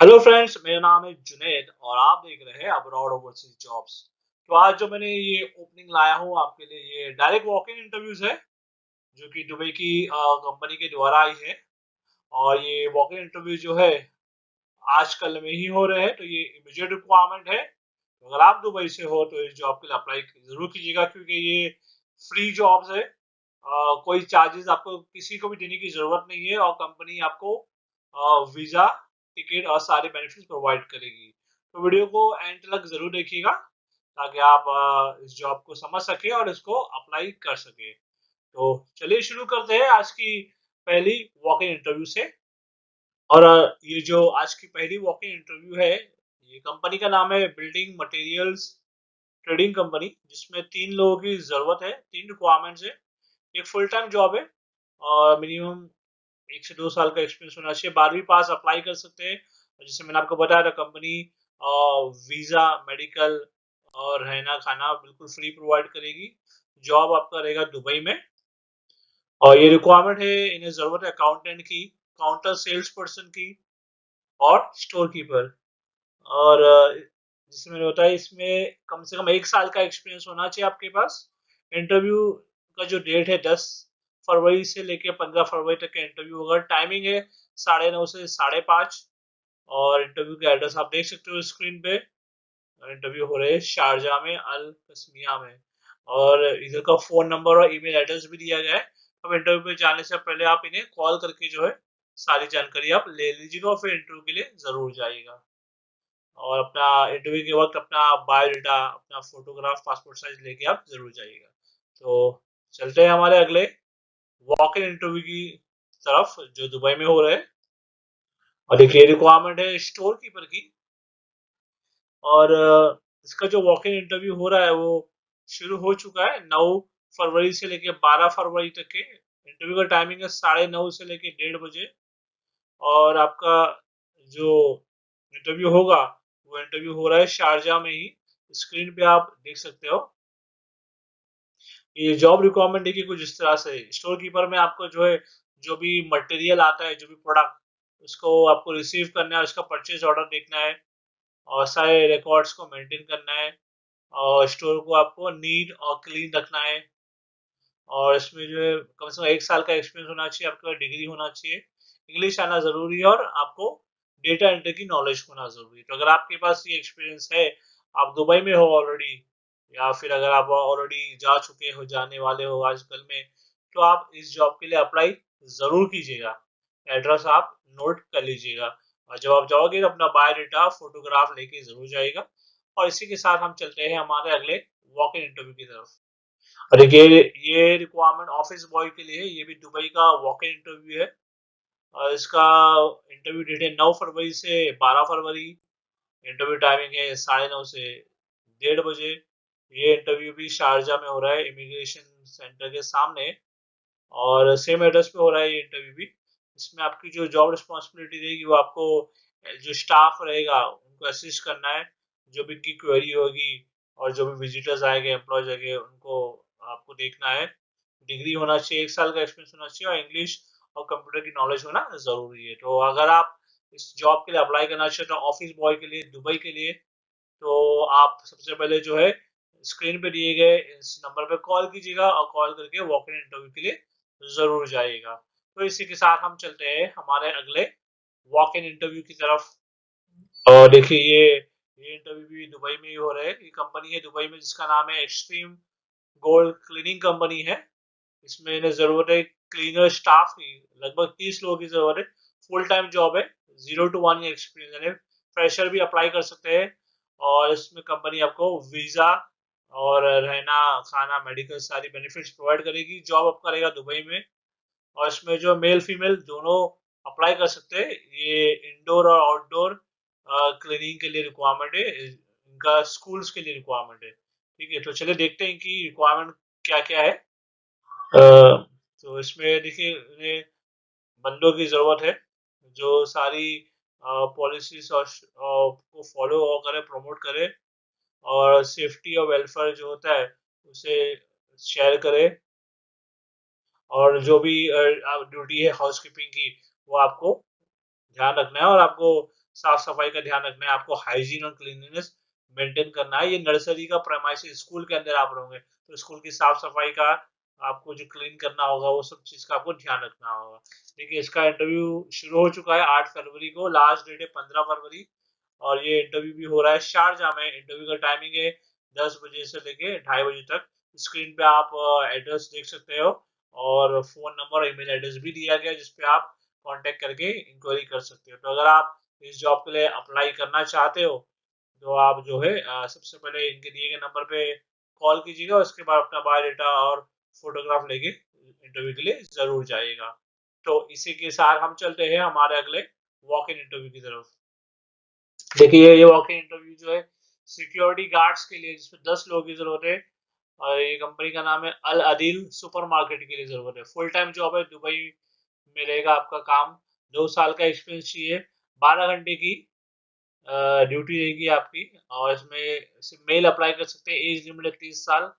Hello friends, मेरा नाम है जुनैद और आप देख रहे हैं अब्रॉड ओवरसीज जॉब्स। तो आज जो मैंने ये ओपनिंग लाया हूँ आपके लिए, ये डायरेक्ट वॉक इन इंटरव्यूज है जो कि दुबई की कंपनी के द्वारा आई है। और ये वॉक इन इंटरव्यू जो है आजकल में ही हो रहे हैं, तो ये इमीडिएट रिक्वायरमेंट है। तो अगर आप दुबई से हो तो इस जॉब के लिए अप्लाई जरूर कीजिएगा, क्योंकि ये फ्री जॉब्स है। कोई चार्जेस आपको किसी को भी देने की जरूरत नहीं है और कंपनी आपको वीजा, टिकट और सारे बेनिफिट्स प्रोवाइड करेगी। तो वीडियो को एंड तक जरूर देखिएगा ताकि आप इस जॉब को समझ सके और इसको अप्लाई कर सके। तो चलिए शुरू करते हैं आज की पहली वॉक इन इंटरव्यू से। और ये जो आज की पहली वॉक इन इंटरव्यू है, ये कंपनी का नाम है बिल्डिंग मटेरियल्स ट्रेडिंग कंपनी, जिसमें 3 लोगों की ज़रूरत है, 3 रिक्वायरमेंट्स है। एक फुल टाइम जॉब है और मिनिमम 1 से 2 साल का एक्सपीरियंस होना चाहिए। 12वीं पास अप्लाई कर सकते हैं। और जैसे मैंने आपको बताया था, कंपनी वीज़ा, मेडिकल और रहना-खाना बिल्कुल फ्री प्रोवाइड करेगी। जॉब आपका रहेगा दुबई में। और ये रिक्वायरमेंट है, इन्हें ज़रूरत है अकाउंटेंट की, काउंटर सेल्स पर्सन की और स्टोर कीपर। और जैसे मैंने बताया, इसमें कम से कम 1 साल का एक्सपीरियंस होना चाहिए आपके पास। इंटरव्यू का जो डेट है 10 फरवरी से लेके 15 फरवरी तक का इंटरव्यू होगा। टाइमिंग है 9:30 से 5:30। और इंटरव्यू का एड्रेस आप देख सकते हो स्क्रीन पे। इंटरव्यू हो रहे हैं शारजा में, अल कस्मिया में। और इधर का फ़ोन नंबर और ईमेल एड्रेस भी दिया गया है। अब इंटरव्यू पे जाने से पहले आप इन्हें कॉल करके जो है सारी जानकारी आप ले लीजिएगा और फिर इंटरव्यू के लिए ज़रूर जाइएगा। और अपना इंटरव्यू के वक्त अपना बायोडाटा, अपना फोटोग्राफ, पासपोर्ट साइज लेके आप जरूर जाइएगा। तो चलते हैं हमारे अगले वॉक इन इंटरव्यू की तरफ, जो दुबई में हो रहे हैं। और देखिए, रिक्वायरमेंट है स्टोर कीपर की। और इसका जो वॉक इन इंटरव्यू हो रहा है वो शुरू हो चुका है 9 फरवरी से लेके 12 फरवरी तक के। इंटरव्यू का टाइमिंग है 9:30 से लेके 1:30 बजे। और आपका जो इंटरव्यू होगा, वो इंटरव्यू हो रहा है शारजा में ही। स्क्रीन पे आप देख सकते हो। ये जॉब रिक्वायरमेंट देखिए कुछ इस तरह से। स्टोर कीपर में आपको जो है, जो भी मटेरियल आता है, जो भी प्रोडक्ट, उसको आपको रिसीव करना है, उसका परचेज ऑर्डर देखना है और सारे रिकॉर्ड्स को मेंटेन करना है। और स्टोर को आपको नीट और क्लीन रखना है। और इसमें जो है कम से कम 1 साल का एक्सपीरियंस होना चाहिए, आपके पास डिग्री होना चाहिए, इंग्लिश आना ज़रूरी है और आपको डेटा एंट्री की नॉलेज होना ज़रूरी है। तो अगर आपके पास ये एक्सपीरियंस है, आप दुबई में हो ऑलरेडी, या फिर अगर आप ऑलरेडी जा चुके हो, जाने वाले हो आजकल में, तो आप इस जॉब के लिए अप्लाई ज़रूर कीजिएगा। एड्रेस आप नोट कर लीजिएगा। और जब आप जाओगे तो अपना बायोडाटा, फोटोग्राफ लेके ज़रूर जाइएगा। और इसी के साथ हम चलते हैं हमारे अगले वॉक इन इंटरव्यू की तरफ। और देखिए, ये रिक्वायरमेंट ऑफिस बॉय के लिए है। ये भी दुबई का वॉक इन इंटरव्यू है। और इसका इंटरव्यू डेट है 9 फरवरी से 12 फरवरी। इंटरव्यू टाइमिंग है 9:30 से 1:30 बजे। ये इंटरव्यू भी शारजा में हो रहा है, इमिग्रेशन सेंटर के सामने। और सेम एड्रेस पे हो रहा है ये इंटरव्यू भी। इसमें आपकी जो जॉब रिस्पॉन्सिबिलिटी रहेगी, वो आपको जो स्टाफ रहेगा उनको असिस्ट करना है। जो भी उनकी क्वेरी होगी और जो भी विजिटर्स आएंगे, एम्प्लॉयज आएंगे, उनको आपको देखना है। डिग्री होना चाहिए, 1 साल का एक्सपीरियंस होना चाहिए और इंग्लिश और कंप्यूटर की नॉलेज होना ज़रूरी है। तो अगर आप इस जॉब के लिए अप्लाई करना चाहते हो ऑफिस बॉय के लिए दुबई के लिए, तो आप सबसे पहले जो है स्क्रीन पे दिए गए इस नंबर पे कॉल कीजिएगा और कॉल करके वॉक इन इंटरव्यू के लिए ज़रूर जाइएगा। तो इसी के साथ हम चलते हैं हमारे अगले वॉक इन इंटरव्यू की तरफ। और देखिए, ये इंटरव्यू भी दुबई में ही हो रहा है। ये कंपनी है दुबई में जिसका नाम है एक्सट्रीम गोल्ड क्लीनिंग कंपनी है। इसमें इन्हें ज़रूरत है क्लीनर स्टाफ की, लगभग 30 लोगों की ज़रूरत है। फुल टाइम जॉब है, 0 to 1 ईयर एक्सपीरियंस है। फ्रेशर भी अप्लाई कर सकते हैं। और इसमें कंपनी आपको वीज़ा और रहना, खाना, मेडिकल सारी बेनिफिट्स प्रोवाइड करेगी। जॉब आपका रहेगा दुबई में। और इसमें जो मेल फीमेल दोनों अप्लाई कर सकते हैं। ये इंडोर और आउटडोर क्लीनिंग के लिए रिक्वायरमेंट है। इनका स्कूल्स के लिए रिक्वायरमेंट है। ठीक है, तो चलिए देखते हैं कि रिक्वायरमेंट क्या क्या है। तो इसमें देखिए, इन्हें बंदों की ज़रूरत है जो सारी पॉलिसीज और को फॉलो करे, प्रमोट करे और सेफ्टी और वेलफेयर जो होता है उसे शेयर करे। और जो भी ड्यूटी है हाउसकीपिंग की, वो आपको ध्यान रखना है। और आपको साफ सफाई का ध्यान रखना है, आपको हाइजीन और क्लीनलीनेस मेंटेन करना है। ये नर्सरी का प्रेमाइसिस स्कूल के अंदर आप रहोगे, तो स्कूल की साफ सफाई का आपको जो क्लीन करना होगा, वो सब चीज का आपको ध्यान रखना होगा। देखिए, इसका इंटरव्यू शुरू हो चुका है 8 फरवरी को, लास्ट डेट है 15 फरवरी, और ये इंटरव्यू भी हो रहा है शारजा में। इंटरव्यू का टाइमिंग है 10 बजे से लेके 2:30 बजे तक। स्क्रीन पे आप एड्रेस देख सकते हो, और फोन नंबर और ईमेल एड्रेस भी दिया गया है, जिसपे आप कांटेक्ट करके इंक्वायरी कर सकते हो। तो अगर आप इस जॉब के लिए अप्लाई करना चाहते हो, तो आप जो है सबसे पहले इनके दिए गए नंबर पे कॉल कीजिएगा, उसके बाद अपना बायोडाटा और फोटोग्राफ लेके इंटरव्यू के लिए जरूर जाइएगा। तो इसी के साथ हम चलते हैं हमारे अगले वॉक इन इंटरव्यू की तरफ। देखिए, ये वॉक इन इंटरव्यू जो है सिक्योरिटी गार्ड्स के लिए, जिसमें 10 लोगों की जरूरत है, और ये कंपनी का नाम है अल अदील सुपरमार्केट के लिए जरूरत है। फुल टाइम जॉब है, दुबई में रहेगा आपका काम। 2 साल का एक्सपीरियंस चाहिए, 12 घंटे की ड्यूटी रहेगी आपकी, और इसमें सिर्फ मेल अप्लाई कर सकते हैं। एज लिमिट है 30 साल,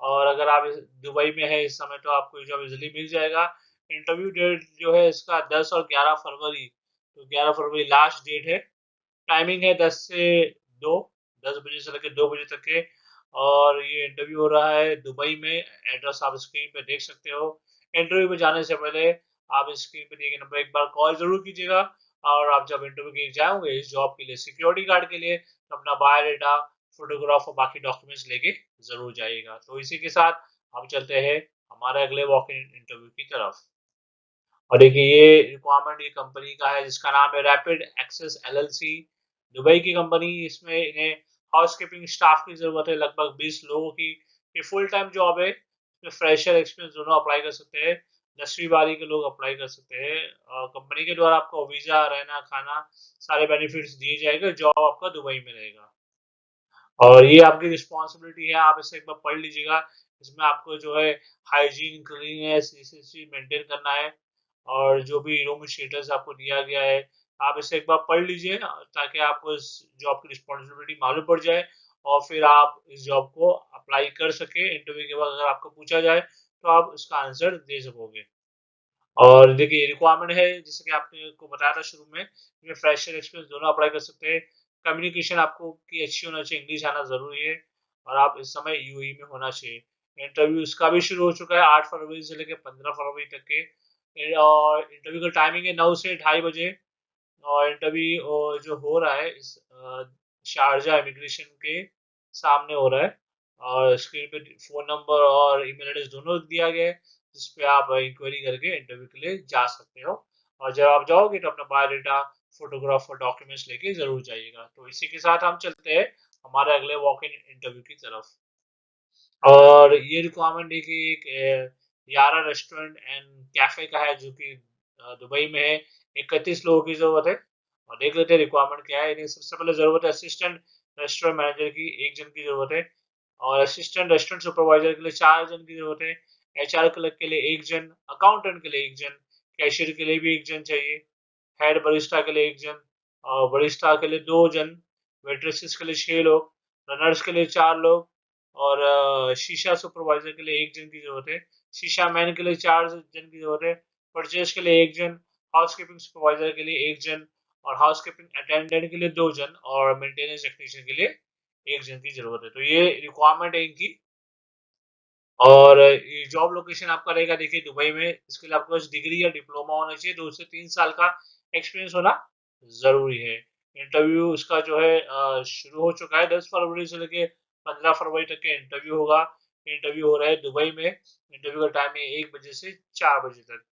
और अगर आप दुबई में है इस समय, तो आपको जॉब इजिली मिल जाएगा। इंटरव्यू डेट जो है इसका 10 और 11 फरवरी, तो 11 फरवरी लास्ट डेट है। टाइमिंग है 10 से 2, 10 बजे से लेकर 2 बजे तक के। और ये इंटरव्यू हो रहा है दुबई में। एड्रेस आप स्क्रीन पे देख सकते हो। इंटरव्यू में जाने से पहले आप स्क्रीन पे दिए गए नंबर एक बार कॉल जरूर कीजिएगा। और आप जब इंटरव्यू के लिए जाओगे इस जॉब के लिए, सिक्योरिटी गार्ड के लिए, तो अपना बायोडाटा, फोटोग्राफ और बाकी डॉक्यूमेंट्स लेके जरूर जाइएगा। तो इसी के साथ हम चलते हैं हमारे अगले वॉक इन इंटरव्यू की तरफ। और देखिए, ये रिक्वायरमेंट ये कंपनी का है, जिसका नाम है रैपिड एक्सेस एलएलसी। दुबई की कंपनी, इसमें इन्हें हाउसकीपिंग स्टाफ की जरूरत है, लगभग 20 लोगों की। ये फुल टाइम जॉब है, इसमें फ्रेशर एक्सपीरियंस दोनों अप्लाई कर सकते हैं, 10वीं बारी के लोग अप्लाई कर सकते हैं। और कंपनी के द्वारा आपको वीजा, रहना, खाना, सारे बेनिफिट्स दिए जाएंगे। जॉब आपका दुबई में रहेगा, और ये आपकी रिस्पॉन्सिबिलिटी है, आप इसे एक बार पढ़ लीजिएगा। इसमें आपको जो है हाइजीन, क्लीननेस, डिसेंसी मेंटेन करना है, और जो भी रूम स्टेटस आपको दिया गया है, आप इसे एक बार पढ़ लीजिए, ताकि आपको इस जॉब की रिस्पॉन्सिबिलिटी मालूम पड़ जाए, और फिर आप इस जॉब को अप्लाई कर सके। इंटरव्यू के बाद अगर आपको पूछा जाए, तो आप उसका आंसर दे सकोगे। और देखिए, रिक्वायरमेंट है जैसे कि आपने को बताया था शुरू में, इसमें फ्रेशर एक्सपीरियंस दोनों अप्लाई कर सकते हैं। कम्युनिकेशन आपको की अच्छी होना चाहिए, इंग्लिश आना जरूरी है, और आप इस समय यूएई में होना चाहिए। इंटरव्यू इसका भी शुरू हो चुका है 8 फरवरी से लेकर 15 फरवरी तक के। और इंटरव्यू का टाइमिंग है 9 से 2:30 बजे। और इंटरव्यू जो हो रहा है इस शारजा इमिग्रेशन के सामने हो रहा है, और स्क्रीन पे फोन नंबर और ईमेल एड्रेस दोनों दिया गया है, जिस पे आप इंक्वायरी करके इंटरव्यू के लिए जा सकते हो। और जब आप जाओगे, तो अपना बायोडाटा, फोटोग्राफ और डॉक्यूमेंट्स लेके जरूर जाइएगा। तो इसी के साथ हम चलते हैं हमारे अगले वॉक इन इंटरव्यू की तरफ। और ये रिक्वायरमेंट है कि एक यारा रेस्टोरेंट एंड कैफे का है, जो कि दुबई में है। 31 लोगों की जरूरत है। और देख लेते हैं रिक्वायरमेंट क्या है। इन्हें सबसे पहले जरूरत है असिस्टेंट रेस्टोरेंट मैनेजर की, 1 जन की जरूरत है। और असिस्टेंट रेस्टोरेंट सुपरवाइजर के लिए 4 जन की जरूरत है। एचआर क्लर्क के लिए 1 जन, अकाउंटेंट के लिए 1 जन, कैशियर के लिए भी 1 जन चाहिए, हेड बरिस्टा के लिए 1 जन, और बरिस्टा के लिए 2 जन, वेट्रेसेस के लिए 6 लोग, रनर्स के लिए 4 लोग, और शीशा सुपरवाइजर के लिए 1 जन की जरूरत है। शीशा मैन के लिए 4 जन की जरूरत है। परचेज के लिए 1 जन, हाउसकीपिंग सुपरवाइजर के लिए 1 जन, और हाउसकीपिंग अटेंडेंट के लिए 2 जन, और मेंटेनेंस टेक्नीशियन के लिए 1 जन की जरूरत है। तो ये रिक्वायरमेंट है इनकी। और ये जॉब लोकेशन आपका रहेगा, देखिए, दुबई में। इसके लिए आपके पास डिग्री या डिप्लोमा होना चाहिए, 2 से 3 साल का एक्सपीरियंस होना जरूरी है। इंटरव्यू इसका जो है शुरू हो चुका है, 10 फरवरी से लेके 15 फरवरी तक के इंटरव्यू होगा। इंटरव्यू हो रहा है दुबई में। इंटरव्यू का टाइम है 1 बजे से 4 बजे तक।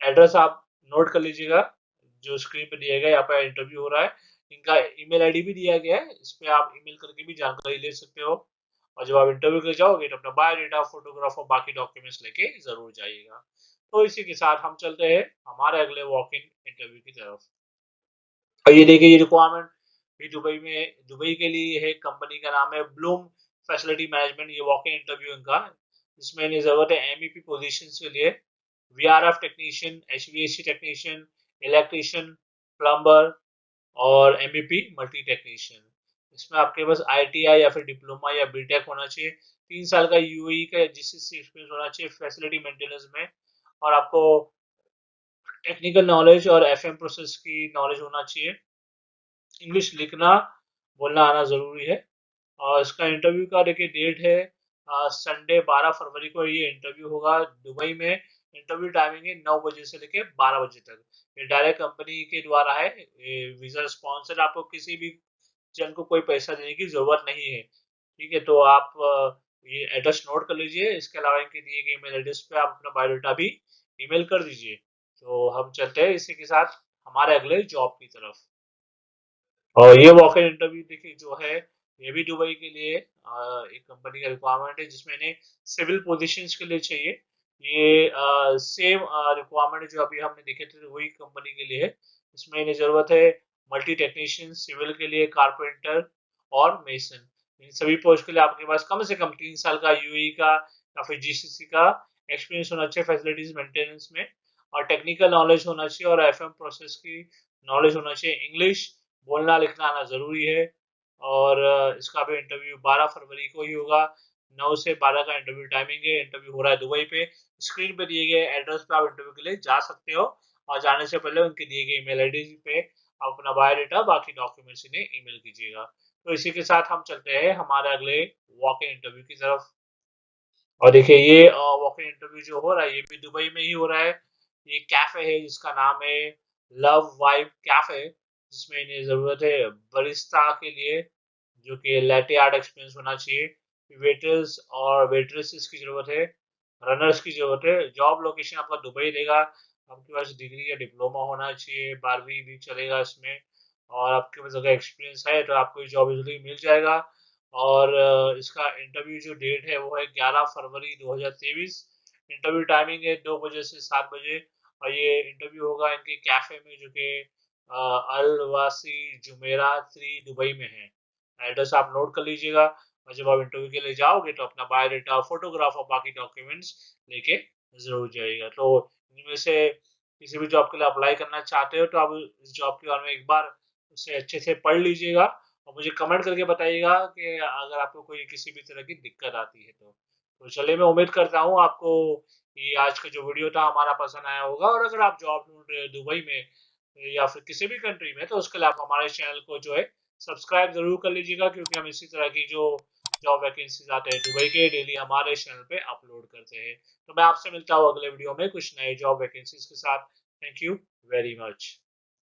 एड्रेस आप नोट कर लीजिएगा, जो स्क्रीन पे दिया गया है, यहाँ पे इंटरव्यू हो रहा है। इनका ईमेल आईडी भी दिया गया है, इस पे आप ईमेल करके भी जानकारी ले सकते हो। और जब आप इंटरव्यू के लिए जाओगे, तो अपना बायोडाटा, फोटोग्राफ और बाकी डॉक्यूमेंट्स लेके जरूर जाइएगा। तो इसी के साथ हम चलते हैं हमारे अगले वॉक इन इंटरव्यू की तरफ। और ये देखिए, ये रिक्वायरमेंट भी दुबई के लिए है। कंपनी का नाम है ब्लूम फैसिलिटी मैनेजमेंट। ये वॉक इन इंटरव्यू इनका, जिसमें इन्हें जरूरत है एमईपी पोजीशन के लिए, VRF technician, HVAC technician, electrician, plumber, और एमईपी मल्टी टेक्नीशियन। इसमें आपके पास आईटीआई या फिर डिप्लोमा या बीटेक होना चाहिए। 3 साल का यूएई का जीसीसी एक्सपीरियंस होना चाहिए फैसिलिटी मेंटेनेंस में। और आपको टेक्निकल नॉलेज और एफएम प्रोसेस की नॉलेज होना चाहिए। इंग्लिश लिखना बोलना आना ज़रूरी है। और इसका इंटरव्यू का देखिए डेट है संडे 12 फरवरी को ये इंटरव्यू होगा दुबई में। इंटरव्यू टाइमिंग है 9 बजे से लेके 12 बजे तक। ये डायरेक्ट कंपनी के द्वारा है, ये वीज़ा स्पॉन्सर, आपको किसी भी जन को कोई पैसा देने की ज़रूरत नहीं है। ठीक है, तो आप ये एड्रेस नोट कर लीजिए। इसके अलावा इनके दिए गए ईमेल एड्रेस पे आप अपना बायोडाटा भी ईमेल कर दीजिए। तो हम चलते हैं इसी के साथ हमारे अगले जॉब की तरफ। और ये वॉक इन इंटरव्यू देखिए जो है, ये भी दुबई के लिए एक कंपनी का रिक्वायरमेंट है जिसमें इन्हें सिविल पोजीशंस के लिए चाहिए। ये सेम रिक्वायरमेंट जो अभी हमने देखे थे वही कंपनी के लिए है। इसमें इन्हें जरूरत है मल्टी टेक्नीशियन सिविल के लिए, कारपेंटर और मेसन। इन सभी पोस्ट के लिए आपके पास कम से कम 3 साल का यूएई का या फिर जीसीसी का एक्सपीरियंस होना चाहिए फैसिलिटीज मेंटेनेंस में। और टेक्निकल नॉलेज होना चाहिए और एफएम प्रोसेस की नॉलेज होना चाहिए। इंग्लिश बोलना लिखना आना ज़रूरी है। और इसका भी इंटरव्यू 12 फरवरी को ही होगा। 9 से 12 का इंटरव्यू टाइमिंग है। इंटरव्यू हो रहा है दुबई पे। स्क्रीन पे दिए गए एड्रेस पे आप इंटरव्यू के लिए जा सकते हो। और जाने से पहले उनके दिए गए ईमेल आईडी पे आप अपना बायोडाटा बाकी डॉक्यूमेंट्स इन्हें ईमेल कीजिएगा। तो इसी के साथ हम चलते हैं हमारे अगले वॉक इन इंटरव्यू की तरफ। और देखिए ये वॉक इन इंटरव्यू जो हो रहा है ये भी दुबई में ही हो रहा है। ये कैफे है जिसका नाम है लव वाइब कैफे, जिसमें इन्हें जरूरत है बरिस्ता के लिए जो कि लैटे आर्ट एक्सपीरियंस होना चाहिए। वेटर्स और वेट्रेसेस की जरूरत है, रनर्स की जरूरत है। जॉब लोकेशन आपका दुबई रहेगा। आपके पास डिग्री या डिप्लोमा होना चाहिए, 12वीं भी चलेगा इसमें। और आपके पास अगर एक्सपीरियंस है तो आपको जॉब इजीली मिल जाएगा। और इसका इंटरव्यू जो डेट है वो है 11 फरवरी 2023। इंटरव्यू टाइमिंग है 2 बजे से 7 बजे। और ये इंटरव्यू होगा इनके कैफे में जो कि अल वासी जुमेरा 3 दुबई में है। एड्रेस आप नोट कर लीजिएगा। और जब आप इंटरव्यू के लिए जाओगे तो अपना बायोडाटा, फोटोग्राफ और बाकी डॉक्यूमेंट्स लेके जरूर जाइएगा। तो इनमें से किसी भी जॉब के लिए अप्लाई करना चाहते हो तो आप इस जॉब के बारे में एक बार उसे अच्छे से पढ़ लीजिएगा और मुझे कमेंट करके बताइएगा कि अगर आपको कोई किसी भी तरह की दिक्कत आती है तो चलिए, मैं उम्मीद करता हूँ आपको ये आज का जो वीडियो था हमारा पसंद आया होगा। और अगर आप जॉब ढूंढ रहे हो दुबई में या फिर किसी भी कंट्री में तो उसके लिए आप हमारे चैनल को जो है सब्सक्राइब जरूर कर लीजिएगा, क्योंकि हम इसी तरह की जो जॉब वैकेंसीज आते हैं दुबई के डेली हमारे चैनल पे अपलोड करते हैं। तो मैं आपसे मिलता हूँ अगले वीडियो में कुछ नए जॉब वैकेंसीज के साथ। Thank you very much.